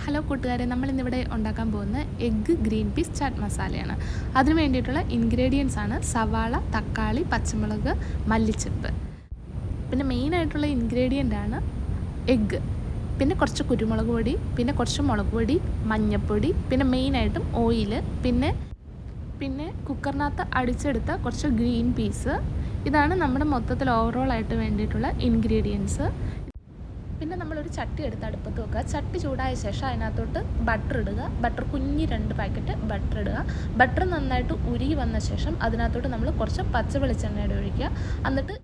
Hello കൂട്ടുകാരെ, നമ്മളിന്നിവിടെ ഉണ്ടാക്കാൻ പോകുന്ന എഗ്ഗ് ഗ്രീൻ പീസ് ചാറ്റ് മസാലയാണ്. അതിന് വേണ്ടിയിട്ടുള്ള ഇൻഗ്രീഡിയൻസ് ആണ് സവാള, തക്കാളി, പച്ചമുളക്, മല്ലിച്ചപ്പ്. പിന്നെ മെയിനായിട്ടുള്ള ഇൻഗ്രീഡിയൻ്റ് ആണ് എഗ്ഗ്. പിന്നെ കുറച്ച് കുരുമുളക് പൊടി, പിന്നെ കുറച്ച് മുളക് പൊടി, മഞ്ഞൾപ്പൊടി, പിന്നെ മെയിനായിട്ടും ഓയിൽ, പിന്നെ കുക്കറിനകത്ത് അടിച്ചെടുത്ത കുറച്ച് ഗ്രീൻ പീസ്. ഇതാണ് നമ്മുടെ മൊത്തത്തിൽ ഓവറോളായിട്ട് വേണ്ടിയിട്ടുള്ള ഇൻഗ്രീഡിയൻസ്. പിന്നെ നമ്മളൊരു ചട്ടി എടുത്ത് അടുപ്പത്ത് വെക്കുക. ചട്ടി ചൂടായ ശേഷം അതിനകത്തോട്ട് ബട്ടർ ഇടുക. ബട്ടർ കുഞ്ഞി 2 പാക്കറ്റ് ബട്ടർ ഇടുക. ബട്ടർ നന്നായിട്ട് ഉരുകി വന്ന ശേഷം അതിനകത്തോട്ട് നമ്മൾ കുറച്ച് പച്ച വെളിച്ചെണ്ണയുടെ ഒഴിക്കുക.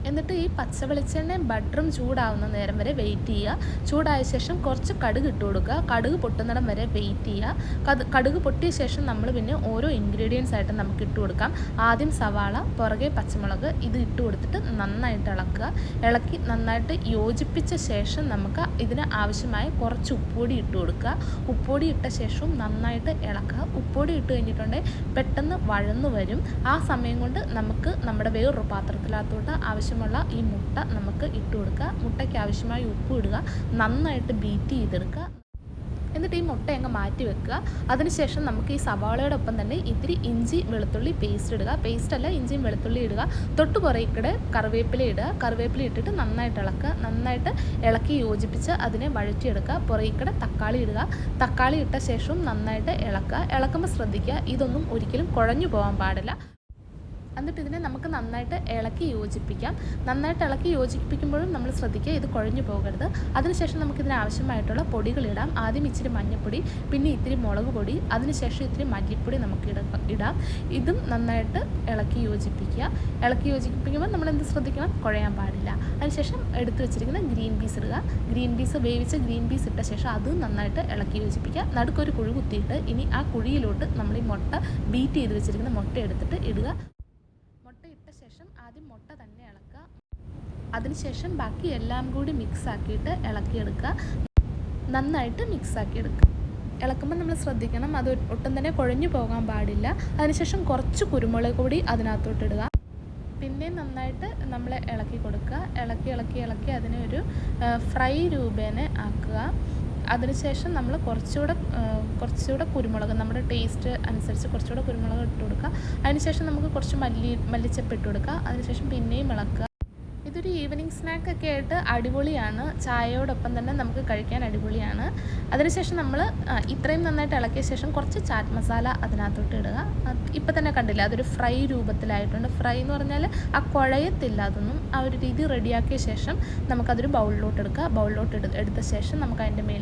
എന്നിട്ട് ഈ പച്ച വെളിച്ചെണ്ണയും ബട്ടറും ചൂടാവുന്ന നേരം വരെ വെയിറ്റ് ചെയ്യുക. ചൂടായ ശേഷം കുറച്ച് കടുക് ഇട്ട് കൊടുക്കുക. കടുക് പൊട്ടുന്നിടം വരെ വെയിറ്റ് ചെയ്യുക. കടുക് പൊട്ടിയ ശേഷം നമ്മൾ പിന്നെ ഓരോ ഇൻഗ്രീഡിയൻസ് ആയിട്ട് നമുക്ക് ഇട്ട് കൊടുക്കാം. ആദ്യം സവാള, പുറകെ പച്ചമുളക്, ഇത് ഇട്ട് കൊടുത്തിട്ട് നന്നായിട്ട് ഇളക്കി നന്നായിട്ട് യോജിപ്പിച്ച ശേഷം നമുക്ക് ഇതിന് ആവശ്യമായ കുറച്ച് ഉപ്പുപൊടി ഇട്ട് കൊടുക്കുക. ഉപ്പുപൊടി ഇട്ട ശേഷവും നന്നായിട്ട് ഇളക്കുക. ഉപ്പുപൊടി ഇട്ട് കഴിഞ്ഞിട്ടുണ്ടെങ്കിൽ പെട്ടെന്ന് വഴന്നു വരും. ആ സമയം കൊണ്ട് നമുക്ക് നമ്മുടെ വേറൊരു പാത്രത്തിനകത്തോട്ട് ആവശ്യമുള്ള ഈ മുട്ട നമുക്ക് ഇട്ട് കൊടുക്കുക. മുട്ടയ്ക്ക് ആവശ്യമായ ഉപ്പ് ഇടുക. നന്നായിട്ട് ബീറ്റ് ചെയ്തെടുക്കുക. എന്നിട്ട് ഈ മുട്ട അങ്ങ് മാറ്റി വെക്കുക. അതിനുശേഷം നമുക്ക് ഈ സവാളയുടെ ഒപ്പം തന്നെ ഇത്തിരി ഇഞ്ചി വെളുത്തുള്ളി പേസ്റ്റ് ഇടുക. പേസ്റ്റല്ല, ഇഞ്ചിയും വെളുത്തുള്ളി ഇടുക. തൊട്ട് പുറകിൽ കറിവേപ്പില ഇടുക. കറിവേപ്പില ഇട്ടിട്ട് നന്നായിട്ട് ഇളക്കുക. നന്നായിട്ട് ഇളക്കി യോജിപ്പിച്ച് അതിനെ വഴറ്റിയെടുക്കുക. പുറകിൽ തക്കാളി ഇടുക. തക്കാളി ഇട്ട ശേഷവും നന്നായിട്ട് ഇളക്കുക. ഇളക്കുമ്പോൾ ശ്രദ്ധിക്കുക, ഇതൊന്നും ഒരിക്കലും കുഴഞ്ഞു പോകാൻ പാടില്ല. എന്നിട്ട് ഇതിനെ നമുക്ക് നന്നായിട്ട് ഇളക്കി യോജിപ്പിക്കാം. നന്നായിട്ട് ഇളക്കി യോജിപ്പിക്കുമ്പോഴും നമ്മൾ ശ്രദ്ധിക്കുക, ഇത് കുഴഞ്ഞു പോകരുത്. അതിനുശേഷം നമുക്കിതിന് ആവശ്യമായിട്ടുള്ള പൊടികളിടാം. ആദ്യം ഇച്ചിരി മഞ്ഞൾപ്പൊടി, പിന്നെ ഇത്തിരി മുളക് പൊടി, അതിനുശേഷം ഇത്തിരി മല്ലിപ്പൊടി നമുക്ക് ഇടാം. ഇതും നന്നായിട്ട് ഇളക്കി യോജിപ്പിക്കുക. ഇളക്കി യോജിപ്പിക്കുമ്പോൾ നമ്മൾ എന്ത് ശ്രദ്ധിക്കണം, കുഴയാൻ പാടില്ല. അതിനുശേഷം എടുത്തു വെച്ചിരിക്കുന്ന ഗ്രീൻ പീസ് ഇടുക. ഗ്രീൻ പീസ് വേവിച്ച ഗ്രീൻ പീസ് ഇട്ട ശേഷം അതും നന്നായിട്ട് ഇളക്കി യോജിപ്പിക്കുക. നടുക്കൊരു കുഴി കുത്തിയിട്ട് ഇനി ആ കുഴിയിലോട്ട് നമ്മൾ ഈ മുട്ട ബീറ്റ് ചെയ്ത് വെച്ചിരിക്കുന്ന മുട്ട എടുത്തിട്ട് ഇടുക. മുട്ട ഇട്ട ശേഷം ആദ്യം മുട്ട തന്നെ ഇളക്കുക. അതിനുശേഷം ബാക്കി എല്ലാം കൂടി മിക്സ് ആക്കിയിട്ട് ഇളക്കിയെടുക്കുക. നന്നായിട്ട് മിക്സ് ആക്കിയെടുക്കുക. ഇളക്കുമ്പോൾ നമ്മൾ ശ്രദ്ധിക്കണം, അത് ഒട്ടും തന്നെ കുഴഞ്ഞു പോകാൻ പാടില്ല. അതിനുശേഷം കുറച്ച് കുരുമുളക് പൊടി അതിനകത്തോട്ട് ഇടുക. പിന്നെ നന്നായിട്ട് നമ്മൾ ഇളക്കി കൊടുക്കുക. ഇളക്കി അതിനെ ഒരു ഫ്രൈ രൂപേണ ആക്കുക. അതിനുശേഷം നമ്മൾ കുറച്ചുകൂടെ കുരുമുളക്, നമ്മുടെ ടേസ്റ്റ് അനുസരിച്ച് കുറച്ചുകൂടെ കുരുമുളക് ഇട്ട് കൊടുക്കുക. അതിനുശേഷം നമുക്ക് കുറച്ച് മല്ലിച്ചപ്പ് ഇട്ട് കൊടുക്കുക. അതിനുശേഷം പിന്നെയും ഇളക്കുക. ഇതൊരു ഈവനിങ് സ്നാക്കൊക്കെ ആയിട്ട് അടിപൊളിയാണ്. ചായയോടൊപ്പം തന്നെ നമുക്ക് കഴിക്കാൻ അടിപൊളിയാണ്. അതിനുശേഷം നമ്മൾ ഇത്രയും നന്നായിട്ട് ഇളക്കിയ ശേഷം കുറച്ച് ചാറ്റ് മസാല അതിനകത്തോട്ട് ഇടുക. ഇപ്പം തന്നെ കണ്ടില്ല, അതൊരു ഫ്രൈ രൂപത്തിലായിട്ടുണ്ട്. ഫ്രൈ എന്ന് പറഞ്ഞാൽ ആ കുഴയത്തില്ല. അതൊന്നും ആ ഒരു രീതി റെഡിയാക്കിയ ശേഷം നമുക്കതൊരു ബൗളിലോട്ട് എടുക്കുക. എടുത്ത ശേഷം നമുക്ക് അതിൻ്റെ മേലിൽ